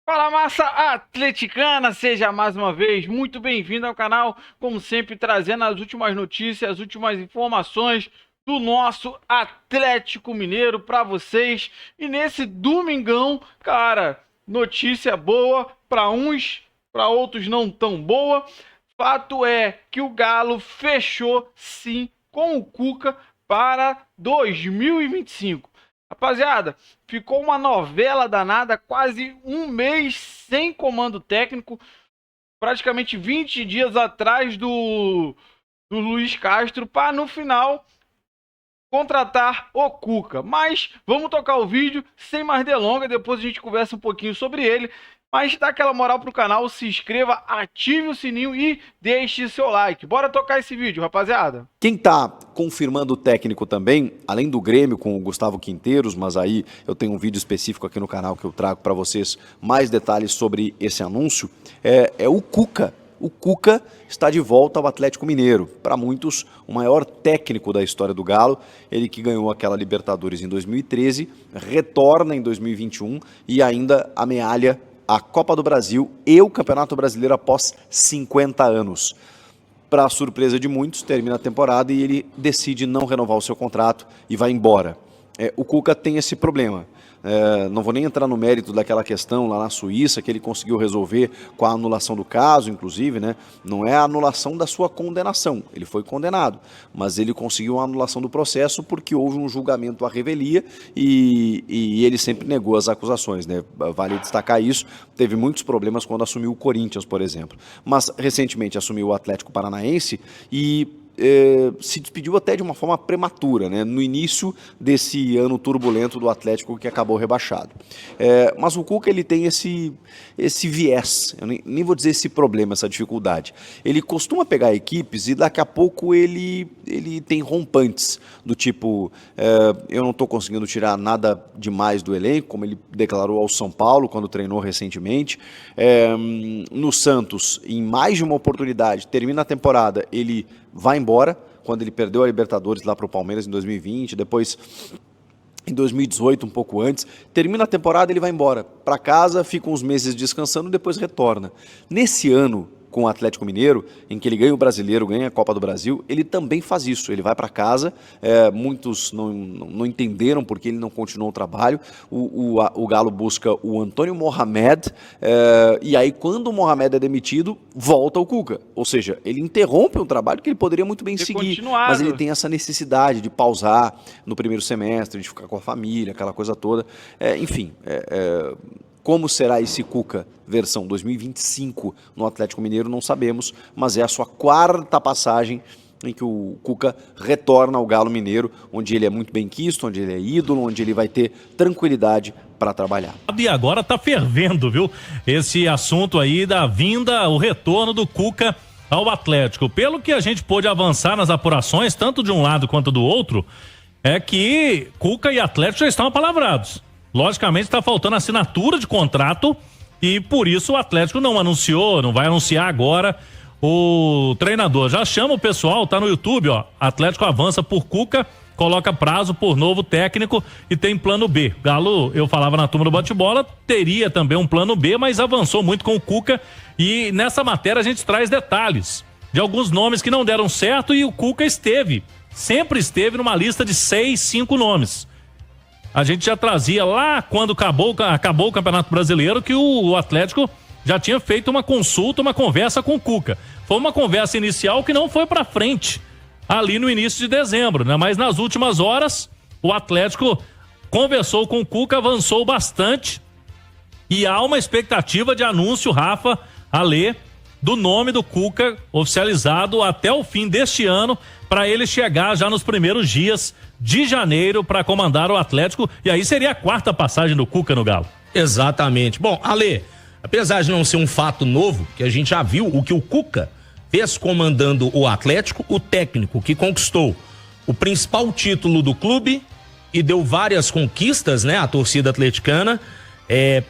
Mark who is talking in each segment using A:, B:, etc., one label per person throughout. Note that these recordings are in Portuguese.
A: Fala, massa atleticana, seja mais uma vez muito bem-vindo ao canal, como sempre trazendo as últimas notícias, as últimas informações do nosso Atlético Mineiro para vocês. E nesse domingão, cara, notícia boa para uns, para outros não tão boa. Fato é que o Galo fechou sim com o Cuca para 2025. Rapaziada, ficou uma novela danada, quase um mês sem comando técnico, praticamente 20 dias atrás do Luiz Castro, para no final contratar o Cuca. Mas vamos tocar o vídeo sem mais delongas, depois a gente conversa um pouquinho sobre ele. Mas dá aquela moral pro canal, se inscreva, ative o sininho e deixe seu like. Bora tocar esse vídeo, rapaziada.
B: Quem está confirmando o técnico também, além do Grêmio com o Gustavo Quinteiros, mas aí eu tenho um vídeo específico aqui no canal que eu trago para vocês mais detalhes sobre esse anúncio, é o Cuca. O Cuca está de volta ao Atlético Mineiro. Para muitos, o maior técnico da história do Galo. Ele que ganhou aquela Libertadores em 2013, retorna em 2021 e ainda amealha a Copa do Brasil e o Campeonato Brasileiro após 50 anos. Para surpresa de muitos, termina a temporada e ele decide não renovar o seu contrato e vai embora. O Cuca tem esse problema. Não vou nem entrar no mérito daquela questão lá na Suíça que ele conseguiu resolver com a anulação do caso, inclusive, né? Não é a anulação da sua condenação, ele foi condenado, mas ele conseguiu a anulação do processo porque houve um julgamento à revelia e ele sempre negou as acusações, né? Vale destacar isso, teve muitos problemas quando assumiu o Corinthians, por exemplo, mas recentemente assumiu o Atlético Paranaense e se despediu até de uma forma prematura, né, no início desse ano turbulento do Atlético que acabou rebaixado. Mas o Cuca ele tem esse viés, eu nem vou dizer esse problema, essa dificuldade. Ele costuma pegar equipes e daqui a pouco ele tem rompantes, do tipo, eu não estou conseguindo tirar nada demais do elenco, como ele declarou ao São Paulo quando treinou recentemente. No Santos, em mais de uma oportunidade, termina a temporada, ele vai embora, quando ele perdeu a Libertadores lá para o Palmeiras em 2020, depois em 2018, um pouco antes, termina a temporada, ele vai embora para casa, fica uns meses descansando, depois retorna. Nesse ano, com o Atlético Mineiro, em que ele ganha o Brasileiro, ganha a Copa do Brasil, ele também faz isso, ele vai para casa, muitos não entenderam porque ele não continuou o trabalho, o Galo busca o Antônio Mohamed, e aí quando o Mohamed é demitido, volta o Cuca, ou seja, ele interrompe um trabalho que ele poderia muito bem seguir, mas ele tem essa necessidade de pausar no primeiro semestre, de ficar com a família, aquela coisa toda, enfim, como será esse Cuca versão 2025 no Atlético Mineiro, não sabemos, mas é a sua quarta passagem em que o Cuca retorna ao Galo Mineiro, onde ele é muito bem quisto, onde ele é ídolo, onde ele vai ter tranquilidade para trabalhar.
C: E agora tá fervendo, viu? Esse assunto aí da vinda, o retorno do Cuca ao Atlético. Pelo que a gente pôde avançar nas apurações, tanto de um lado quanto do outro, é que Cuca e Atlético já estão apalavrados. Logicamente está faltando assinatura de contrato e por isso o Atlético não anunciou, não vai anunciar agora o treinador. Já chama o pessoal, tá no YouTube, ó. Atlético avança por Cuca, coloca prazo por novo técnico e tem plano B. Galo, eu falava na turma do bate-bola, teria também um plano B, mas avançou muito com o Cuca e nessa matéria a gente traz detalhes de alguns nomes que não deram certo e o Cuca sempre esteve numa lista de 6, 5 nomes. A gente já trazia lá quando acabou o Campeonato Brasileiro que o Atlético já tinha feito uma consulta, uma conversa com o Cuca. Foi uma conversa inicial que não foi para frente ali no início de dezembro, né? Mas nas últimas horas o Atlético conversou com o Cuca, avançou bastante e há uma expectativa de anúncio, Rafa, Alê, do nome do Cuca oficializado até o fim deste ano para ele chegar já nos primeiros dias de janeiro para comandar o Atlético e aí seria a quarta passagem do Cuca no Galo.
D: Exatamente. Bom, Alê, apesar de não ser um fato novo, que a gente já viu o que o Cuca fez comandando o Atlético, o técnico que conquistou o principal título do clube e deu várias conquistas, né, à torcida atleticana,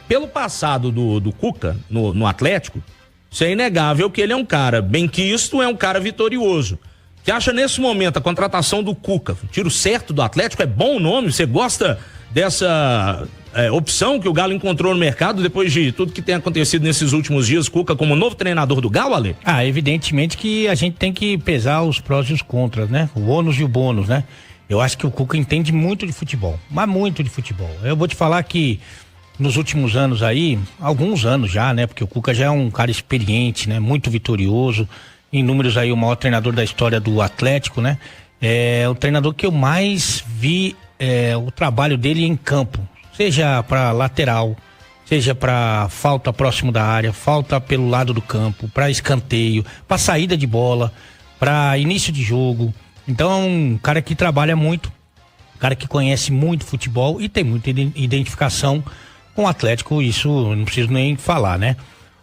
D: pelo passado do Cuca no Atlético, isso é inegável que ele é um cara bem quisto, é um cara vitorioso. Você acha nesse momento a contratação do Cuca, tiro certo do Atlético, é bom o nome? Você gosta dessa opção que o Galo encontrou no mercado depois de tudo que tem acontecido nesses últimos dias, Cuca como novo treinador do Galo, Ale?
E: Evidentemente que a gente tem que pesar os prós e os contras, né? O ônus e o bônus, né? Eu acho que o Cuca entende muito de futebol, mas muito de futebol. Eu vou te falar que nos últimos anos aí, alguns anos já, né? Porque o Cuca já é um cara experiente, né? Muito vitorioso, em números aí o maior treinador da história do Atlético, né? É o treinador que eu mais vi o trabalho dele em campo. Seja para lateral, seja para falta próximo da área, falta pelo lado do campo, para escanteio, para saída de bola, para início de jogo. Então é um cara que trabalha muito, um cara que conhece muito futebol e tem muita identificação com o Atlético, isso não preciso nem falar, né?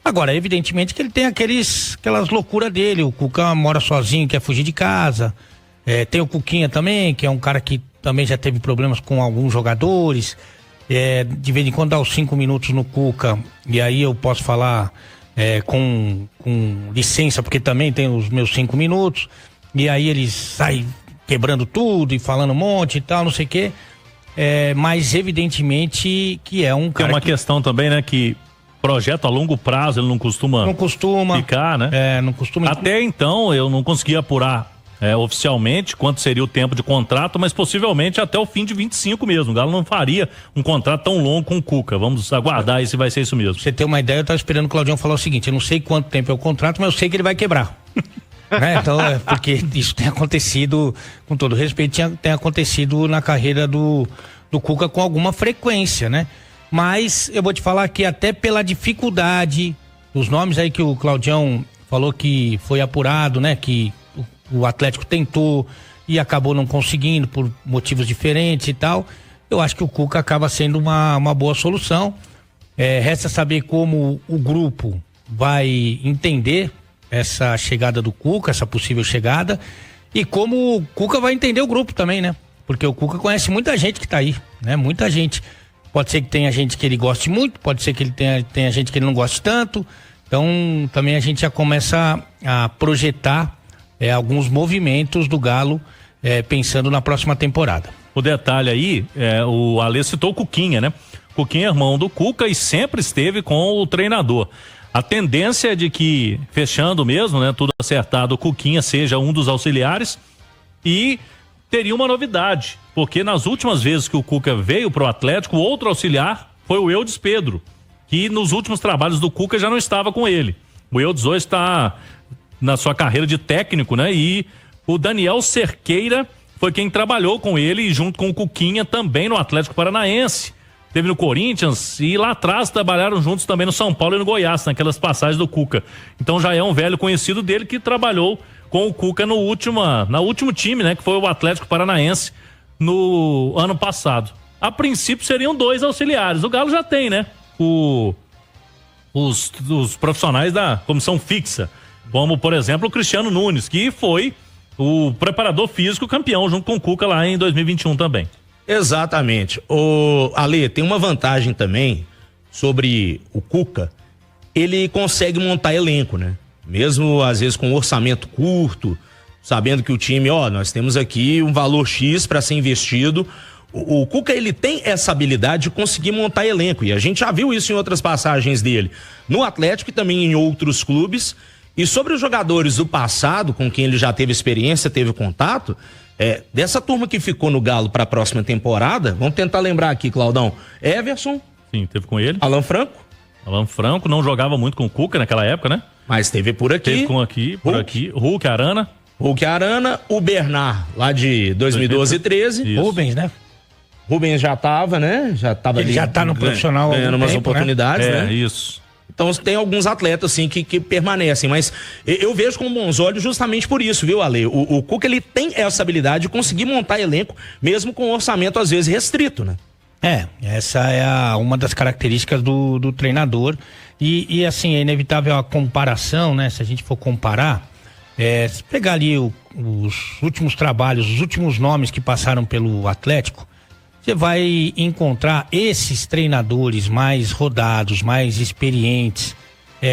E: Agora, evidentemente que ele tem aquelas loucuras dele, o Cuca mora sozinho, quer fugir de casa, tem o Cuquinha também, que é um cara que também já teve problemas com alguns jogadores. De vez em quando dá os 5 minutos no Cuca, e aí eu posso falar com licença, porque também tem os meus 5 minutos, e aí ele sai quebrando tudo e falando um monte e tal, não sei o quê. Mas evidentemente que é um cara.
C: Tem uma questão também, né, que projeto a longo prazo ele não costuma ficar, né?
E: Não costuma.
C: Até então eu não conseguia apurar oficialmente quanto seria o tempo de contrato, mas possivelmente até o fim de 25 mesmo. O Galo não faria um contrato tão longo com o Cuca. Vamos aguardar aí se vai ser isso mesmo.
E: Pra você ter uma ideia, eu tava esperando o Claudião falar o seguinte: eu não sei quanto tempo é o contrato, mas eu sei que ele vai quebrar. Né? Então, porque isso tem acontecido, com todo respeito, tem acontecido na carreira do Cuca com alguma frequência, né? Mas eu vou te falar que até pela dificuldade, os nomes aí que o Claudião falou que foi apurado, né? Que o Atlético tentou e acabou não conseguindo por motivos diferentes e tal. Eu acho que o Cuca acaba sendo uma boa solução. Resta saber como o grupo vai entender essa chegada do Cuca, essa possível chegada, e como o Cuca vai entender o grupo também, né? Porque o Cuca conhece muita gente que tá aí, né? Muita gente. Pode ser que tenha gente que ele goste muito, pode ser que ele tenha gente que ele não goste tanto. Então também a gente já começa a projetar alguns movimentos do Galo pensando na próxima temporada.
C: O detalhe aí, o Alê citou o Cuquinha, né? Cuquinha é irmão do Cuca e sempre esteve com o treinador. A tendência é de que, fechando mesmo, né, tudo acertado, o Cuquinha seja um dos auxiliares, e teria uma novidade, porque nas últimas vezes que o Cuca veio pro Atlético, o outro auxiliar foi o Eudes Pedro, que nos últimos trabalhos do Cuca já não estava com ele. O Eudes hoje está na sua carreira de técnico, né? E o Daniel Cerqueira foi quem trabalhou com ele e junto com o Cuquinha também no Atlético Paranaense. Teve no Corinthians e lá atrás trabalharam juntos também no São Paulo e no Goiás, naquelas passagens do Cuca. Então já é um velho conhecido dele que trabalhou com o Cuca no último time, né? Que foi o Atlético Paranaense no ano passado. A princípio seriam 2 auxiliares. O Galo já tem, né? Os profissionais da comissão fixa. Como, por exemplo, o Cristiano Nunes, que foi o preparador físico campeão junto com o Cuca lá em 2021 também.
D: Exatamente. Ale, tem uma vantagem também sobre o Cuca. Ele consegue montar elenco, né? Mesmo às vezes com um orçamento curto, sabendo que o time, nós temos aqui um valor X para ser investido. O Cuca, ele tem essa habilidade de conseguir montar elenco, e a gente já viu isso em outras passagens dele, no Atlético e também em outros clubes. E sobre os jogadores do passado, com quem ele já teve experiência, teve contato, dessa turma que ficou no Galo para a próxima temporada, vamos tentar lembrar aqui, Claudão: Everson.
C: Sim, teve com ele.
D: Alan Franco
C: não jogava muito com o Cuca naquela época, né?
D: Mas teve por aqui.
C: Teve por aqui. Hulk Arana, o Bernard, lá de 2012 e 13.
E: Isso. Rubens, né?
D: Rubens já tava, né? Ele
E: ali, já tá no profissional.
D: Ganhando umas oportunidades, né?
C: Isso.
D: Então tem alguns atletas, assim, que permanecem, mas eu vejo com bons olhos justamente por isso, viu, Ale? O Cuca, ele tem essa habilidade de conseguir montar elenco, mesmo com um orçamento às vezes restrito, né?
E: Essa é uma das características do treinador, e assim, é inevitável a comparação, né? Se a gente for comparar, se pegar ali os últimos trabalhos, os últimos nomes que passaram pelo Atlético, você vai encontrar esses treinadores mais rodados, mais experientes,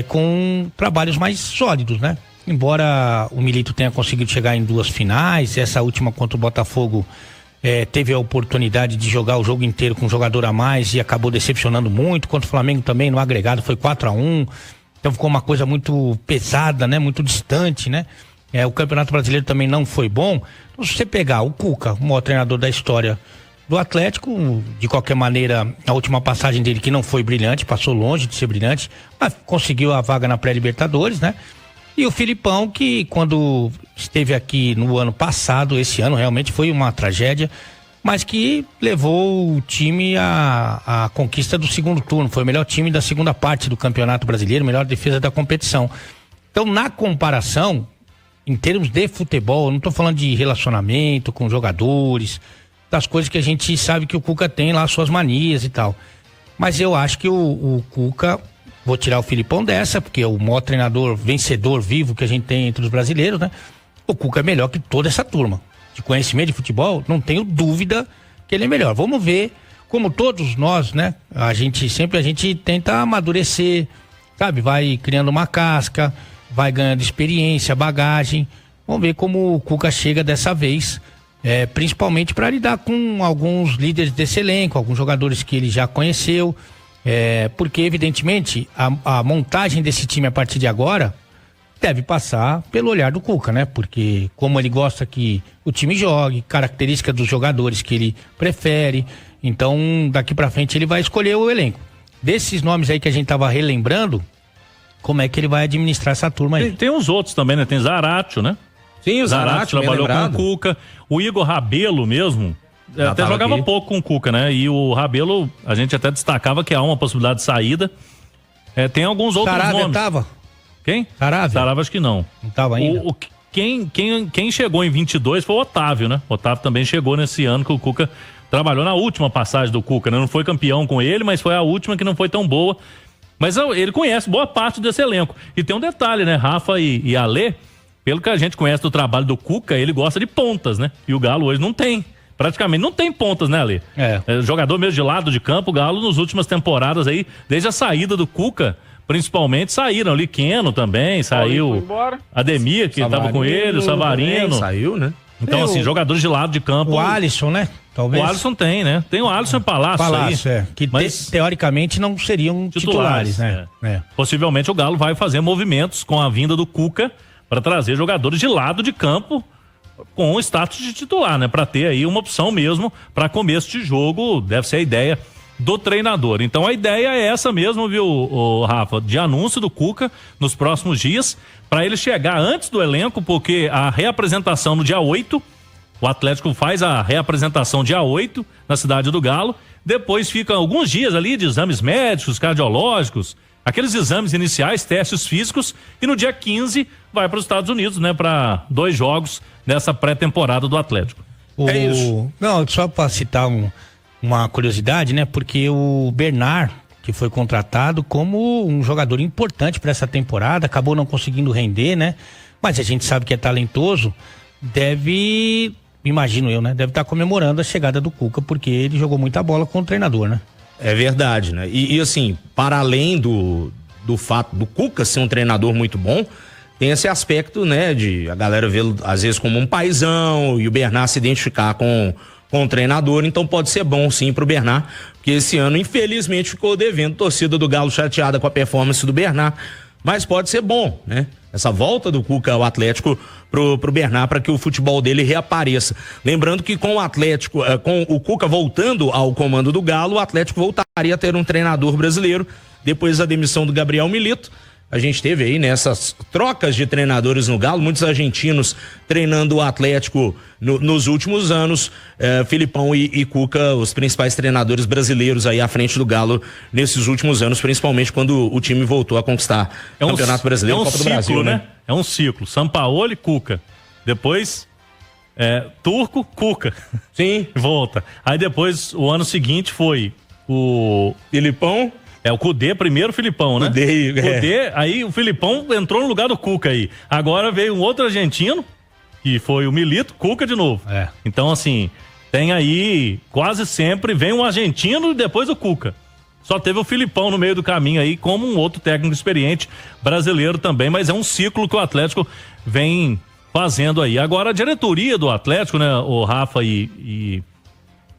E: com trabalhos mais sólidos, né? Embora o Milito tenha conseguido chegar em 2 finais, essa última contra o Botafogo teve a oportunidade de jogar o jogo inteiro com um jogador a mais e acabou decepcionando muito. Contra o Flamengo também, no agregado, foi 4-1. Então ficou uma coisa muito pesada, né? Muito distante, né? O Campeonato Brasileiro também não foi bom. Então, se você pegar o Cuca, o maior treinador da história do Atlético, de qualquer maneira, a última passagem dele que não foi brilhante, passou longe de ser brilhante, mas conseguiu a vaga na pré-Libertadores, né? E o Filipão, que quando esteve aqui no ano passado, esse ano realmente foi uma tragédia, mas que levou o time à conquista do segundo turno. Foi o melhor time da segunda parte do Campeonato Brasileiro, melhor defesa da competição. Então, na comparação, em termos de futebol, eu não estou falando de relacionamento com jogadores, das coisas que a gente sabe que o Cuca tem lá, suas manias e tal. Mas eu acho que o Cuca... Vou tirar o Filipão dessa, porque é o maior treinador vencedor vivo que a gente tem entre os brasileiros, né? O Cuca é melhor que toda essa turma. De conhecimento de futebol, não tenho dúvida que ele é melhor. Vamos ver, como todos nós, né? A gente tenta amadurecer, sabe? Vai criando uma casca, vai ganhando experiência, bagagem. Vamos ver como o Cuca chega dessa vez, principalmente para lidar com alguns líderes desse elenco, alguns jogadores que ele já conheceu. Porque evidentemente a montagem desse time a partir de agora deve passar pelo olhar do Cuca, né? Porque como ele gosta que o time jogue, característica dos jogadores que ele prefere, então daqui pra frente ele vai escolher o elenco. Desses nomes aí que a gente tava relembrando, como é que ele vai administrar essa turma aí?
C: Tem uns outros também, né? Tem Zaratio, né?
D: Sim, o
C: Zaratio trabalhou com o Cuca, o Igor Rabelo mesmo. Até jogava aqui pouco com o Cuca, né? E o Rabelo, a gente até destacava que há uma possibilidade de saída. Tem alguns outros
E: Saravia
C: nomes.
E: Tava?
C: Quem?
E: Saravia
C: acho que não.
E: Não tava ainda?
C: Quem chegou em 22 foi o Otávio, né? O Otávio também chegou nesse ano que o Cuca trabalhou na última passagem do Cuca, né? Não foi campeão com ele, mas foi a última que não foi tão boa. Mas ele conhece boa parte desse elenco. E tem um detalhe, né? Rafa e Alê, pelo que a gente conhece do trabalho do Cuca, ele gosta de pontas, né? E o Galo hoje não tem. Praticamente não tem pontas, né, Alê? Jogador mesmo de lado de campo, o Galo nas últimas temporadas aí, desde a saída do Cuca, principalmente saíram ali, Keno também, saiu Ademir, que estava com ele, o Savarino.
D: Saiu, né?
C: Então, assim, jogadores de lado de campo.
E: O Alisson, né? Talvez.
C: O Alisson tem, né? Tem o Alisson e Palácio aí.
E: Que teoricamente não seriam titulares, né?
C: Possivelmente o Galo vai fazer movimentos com a vinda do Cuca para trazer jogadores de lado de campo com o status de titular, né? Para ter aí uma opção mesmo para começo de jogo, deve ser a ideia do treinador. Então a ideia é essa mesmo, viu, Rafa, de anúncio do Cuca nos próximos dias, para ele chegar antes do elenco, porque a reapresentação no dia 8, o Atlético faz a reapresentação dia 8 na Cidade do Galo, depois fica alguns dias ali de exames médicos, cardiológicos, aqueles exames iniciais, testes físicos, e no dia 15 vai para os Estados Unidos, né, para 2 jogos nessa pré-temporada do Atlético.
D: É isso.
E: Não, só para citar uma curiosidade, né, porque o Bernard, que foi contratado como um jogador importante para essa temporada, acabou não conseguindo render, né, mas a gente sabe que é talentoso, imagino eu, né, deve estar comemorando a chegada do Cuca, porque ele jogou muita bola com o treinador, né.
D: É verdade, né? E assim, para além do fato do Cuca ser um treinador muito bom, tem esse aspecto, né, de a galera vê-lo às vezes como um paizão e o Bernard se identificar com o treinador, então pode ser bom sim pro Bernard, porque esse ano infelizmente ficou devendo, torcida do Galo chateada com a performance do Bernard, mas pode ser bom, né? Essa volta do Cuca ao Atlético pro Bernard, para que o futebol dele reapareça. Lembrando que com o Atlético, com o Cuca voltando ao comando do Galo, o Atlético voltaria a ter um treinador brasileiro, depois da demissão do Gabriel Milito. A gente teve aí nessas trocas de treinadores no Galo, muitos argentinos treinando o Atlético nos últimos anos. Filipão e Cuca, os principais treinadores brasileiros aí à frente do Galo nesses últimos anos, principalmente quando o time voltou a conquistar o Campeonato Brasileiro e Copa do Brasil, né?
C: É um ciclo. Sampaoli, Cuca. Depois, Turco, Cuca.
D: Sim.
C: Volta. Aí depois, o ano seguinte foi o
D: Filipão.
C: O Cudê primeiro, o Filipão, né? Cudê, aí o Filipão entrou no lugar do Cuca aí. Agora veio um outro argentino, que foi o Milito, Cuca de novo. Então, assim, tem aí, quase sempre, vem um argentino e depois o Cuca. Só teve o Filipão no meio do caminho aí, como um outro técnico experiente brasileiro também, mas é um ciclo que o Atlético vem fazendo aí. Agora, a diretoria do Atlético, né, o Rafa e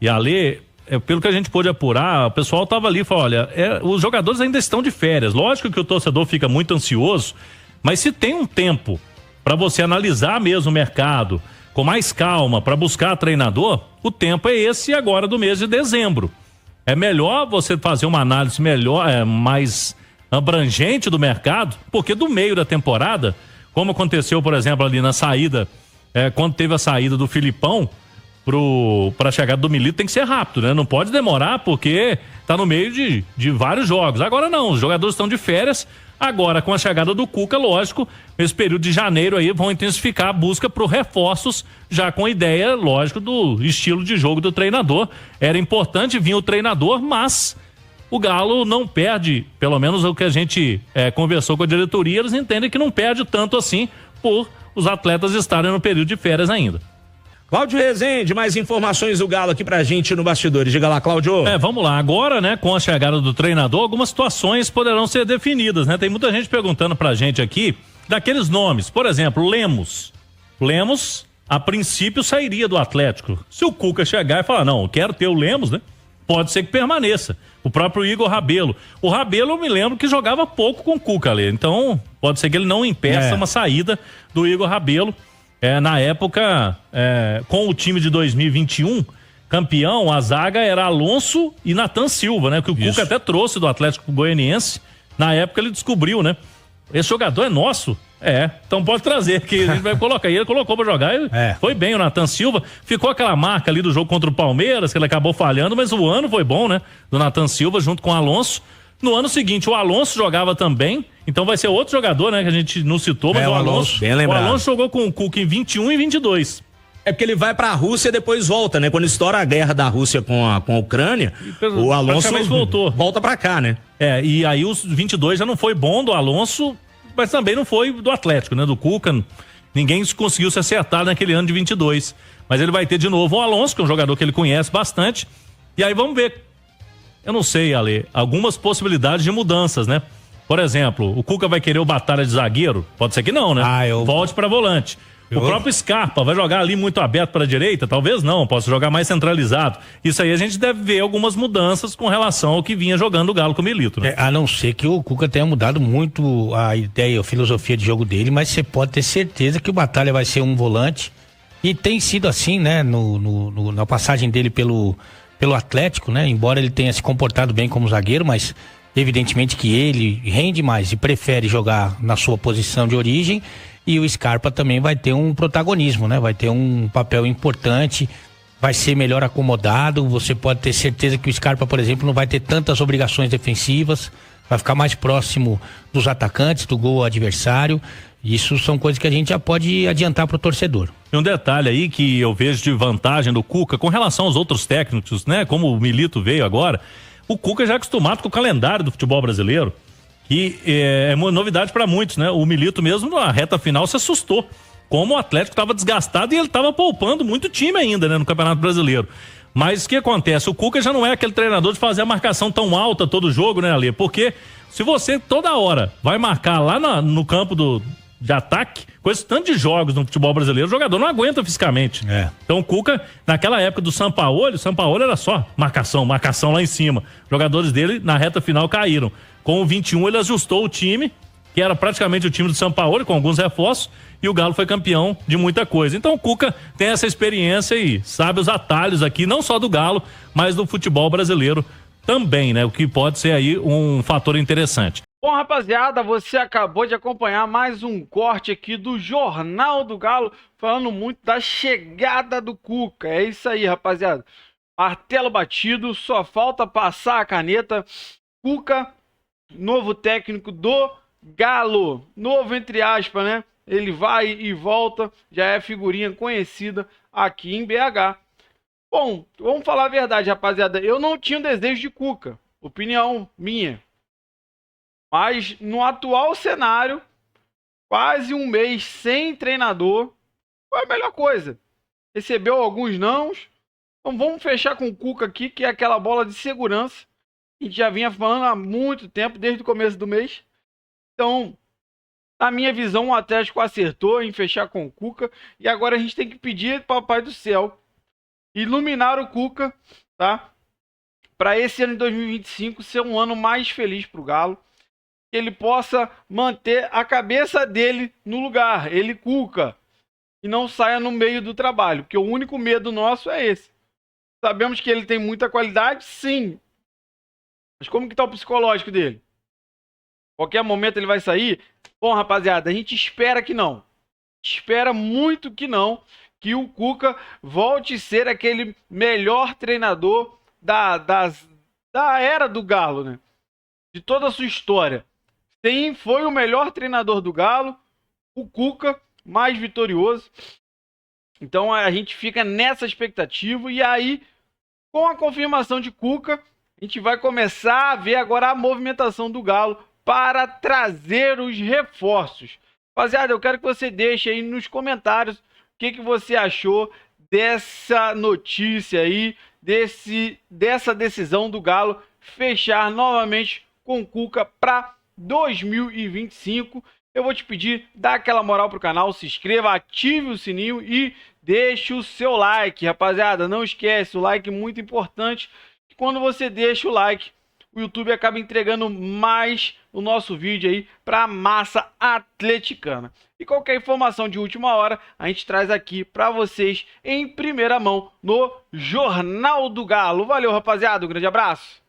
C: Ale, pelo que a gente pôde apurar, o pessoal tava ali e falou, olha, os jogadores ainda estão de férias. Lógico que o torcedor fica muito ansioso, mas se tem um tempo para você analisar mesmo o mercado com mais calma, para buscar treinador, o tempo é esse agora do mês de dezembro. É melhor você fazer uma análise melhor, mais abrangente do mercado, porque do meio da temporada, como aconteceu, por exemplo, ali na saída, quando teve a saída do Filipão para a chegada do Milito, tem que ser rápido, né? Não pode demorar, porque tá no meio de vários jogos. Agora não, os jogadores estão de férias. Agora, com a chegada do Cuca, lógico, nesse período de janeiro aí vão intensificar a busca por reforços, já com a ideia, lógico, do estilo de jogo do treinador. Era importante vir o treinador, mas o Galo não perde, pelo menos o que a gente conversou com a diretoria, eles entendem que não perde tanto assim por os atletas estarem no período de férias ainda.
D: Cláudio Rezende, mais informações do Galo aqui pra gente no Bastidores. Diga lá, Cláudio.
C: Vamos lá. Agora, né, com a chegada do treinador, algumas situações poderão ser definidas, né? Tem muita gente perguntando pra gente aqui daqueles nomes. Por exemplo, Lemos. Lemos, a princípio, sairia do Atlético. Se o Cuca chegar e falar, não, eu quero ter o Lemos, né? Pode ser que permaneça. O próprio Igor Rabelo. O Rabelo, eu me lembro que jogava pouco com o Cuca ali. Então, pode ser que ele não impeça uma saída do Igor Rabelo. Na época, com o time de 2021, campeão, a zaga era Alonso e Nathan Silva, né? Que o Cuca até trouxe do Atlético Goianiense. Na época ele descobriu, né? Esse jogador é nosso? Então pode trazer, que a gente vai colocar. E ele colocou pra jogar e foi bem o Nathan Silva. Ficou aquela marca ali do jogo contra o Palmeiras, que ele acabou falhando, mas o ano foi bom, né? Do Nathan Silva junto com o Alonso. No ano seguinte, o Alonso jogava também, então vai ser outro jogador, né, que a gente não citou, mas o Alonso,
D: bem lembrado.
C: O Alonso jogou com o Cuca em 21 e 22.
D: É porque ele vai pra Rússia e depois volta, né? Quando estoura a guerra da Rússia com a Ucrânia, o Alonso volta pra cá, né?
C: E aí os 22 já não foi bom do Alonso, mas também não foi do Atlético, né, do Cuca. Ninguém conseguiu se acertar naquele ano de 22. Mas ele vai ter de novo o Alonso, que é um jogador que ele conhece bastante. E aí vamos ver. Eu não sei, Ale, algumas possibilidades de mudanças, né? Por exemplo, o Cuca vai querer o Batalha de zagueiro? Pode ser que não, né? Volte para volante. O próprio Scarpa vai jogar ali muito aberto para a direita? Talvez não, possa jogar mais centralizado. Isso aí a gente deve ver algumas mudanças com relação ao que vinha jogando o Galo com o Milito, né?
E: A não ser que o Cuca tenha mudado muito a ideia, a filosofia de jogo dele, mas você pode ter certeza que o Batalha vai ser um volante. E tem sido assim, né? Na passagem dele pelo Atlético, né? Embora ele tenha se comportado bem como zagueiro, mas evidentemente que ele rende mais e prefere jogar na sua posição de origem, e o Scarpa também vai ter um protagonismo, né? Vai ter um papel importante, vai ser melhor acomodado. Você pode ter certeza que o Scarpa, por exemplo, não vai ter tantas obrigações defensivas, vai ficar mais próximo dos atacantes, do gol adversário. Isso são coisas que a gente já pode adiantar para o torcedor.
C: E um detalhe aí que eu vejo de vantagem do Cuca com relação aos outros técnicos, né? Como o Milito veio agora, o Cuca já é acostumado com o calendário do futebol brasileiro, que é uma novidade para muitos, né? O Milito mesmo na reta final se assustou, como o Atlético estava desgastado e ele estava poupando muito time ainda, né? No Campeonato Brasileiro. Mas o que acontece? O Cuca já não é aquele treinador de fazer a marcação tão alta todo jogo, né, Ale? Porque se você toda hora vai marcar lá no campo de ataque, com esse tanto de jogos no futebol brasileiro, o jogador não aguenta fisicamente. Então o Cuca, naquela época do Sampaoli, o Sampaoli era só marcação lá em cima. Os jogadores dele, na reta final, caíram. Com o 21, ele ajustou o time, que era praticamente o time do Sampaoli, com alguns reforços, e o Galo foi campeão de muita coisa. Então o Cuca tem essa experiência e sabe os atalhos aqui, não só do Galo, mas do futebol brasileiro também, né? O que pode ser aí um fator interessante.
A: Bom, rapaziada, você acabou de acompanhar mais um corte aqui do Jornal do Galo, falando muito da chegada do Cuca. É isso aí, rapaziada. Martelo batido, só falta passar a caneta. Cuca, novo técnico do Galo. Novo entre aspas, né? Ele vai e volta, já é figurinha conhecida aqui em BH. Bom, vamos falar a verdade, rapaziada. Eu não tinha desejo de Cuca. Opinião minha. Mas no atual cenário, quase um mês sem treinador, foi a melhor coisa. Recebeu alguns nãos. Então vamos fechar com o Cuca aqui, que é aquela bola de segurança. A gente já vinha falando há muito tempo, desde o começo do mês. Então, Na minha visão, o Atlético acertou em fechar com o Cuca e agora a gente tem que pedir para o Papai do Céu iluminar o Cuca, tá? Para esse ano de 2025 ser um ano mais feliz para o Galo, que ele possa manter a cabeça dele no lugar, ele Cuca, e não saia no meio do trabalho, porque o único medo nosso é esse. Sabemos que ele tem muita qualidade, sim, mas como que tá o psicológico dele? Qualquer momento ele vai sair? Bom, rapaziada, a gente espera que não. Espera muito que não, que o Cuca volte a ser aquele melhor treinador da era do Galo, né? De toda a sua história. Sim, foi o melhor treinador do Galo, o Cuca, mais vitorioso. Então a gente fica nessa expectativa e aí, com a confirmação de Cuca, a gente vai começar a ver agora a movimentação do Galo para trazer os reforços. Rapaziada, eu quero que você deixe aí nos comentários o que você achou dessa notícia aí, dessa decisão do Galo fechar novamente com Cuca para 2025. Eu vou te pedir, dá aquela moral pro canal, se inscreva, ative o sininho e deixe o seu like, rapaziada. Não esquece, o like é muito importante. Quando você deixa o like, o YouTube acaba entregando mais o nosso vídeo aí para a massa atleticana. E qualquer informação de última hora, a gente traz aqui para vocês em primeira mão no Jornal do Galo. Valeu, rapaziada, um grande abraço.